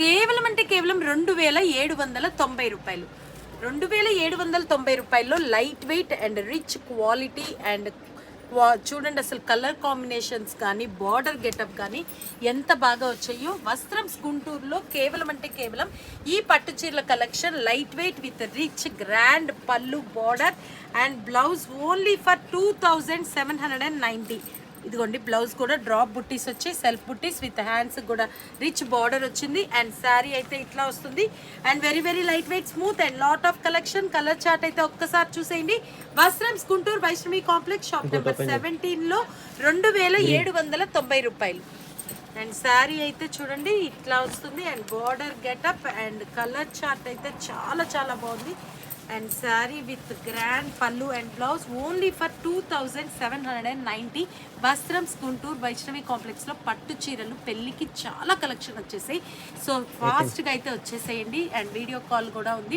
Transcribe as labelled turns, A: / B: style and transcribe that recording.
A: కేవలం అంటే కేవలం 2790 రూపాయలు. 2790 రూపాయల్లో light weight and rich quality and చూడండి అసలు కలర్ కాంబినేషన్స్ కానీ బార్డర్ గెటప్ కానీ ఎంత బాగా వచ్చాయో. వస్త్రం గుంటూరులో కేవలం అంటే కేవలం ఈ పట్టు చీరల collection light weight with rich grand పళ్ళు border and blouse only for 2790. ఇదిగోండి బ్లౌజ్ కూడా డ్రాప్ బుట్టీస్ వచ్చాయి, సెల్ఫ్ బుట్టీస్ విత్ హ్యాండ్స్ కూడా రిచ్ బార్డర్ వచ్చింది. అండ్ శారీ అయితే ఇట్లా వస్తుంది and very very light weight smooth and lot of collection. Colour chart అయితే ఒక్కసారి చూసేయండి. Vastrams Guntur Vaishnavi complex shop number 17లో 2790 రూపాయలు. అండ్ శారీ అయితే చూడండి ఇట్లా వస్తుంది and border getup and colour chart అయితే చాలా చాలా బాగుంది. అండ్ శారీ విత్ గ్రాండ్ పళ్ళు and blouse only for 2790. Vastrams Guntur Vaishnavi కాంప్లెక్స్లో పట్టు చీరలు పెళ్ళికి చాలా కలెక్షన్ వచ్చేసాయి. సో ఫాస్ట్గా అయితే వచ్చేసేయండి అండ్ వీడియో కాల్ కూడా ఉంది.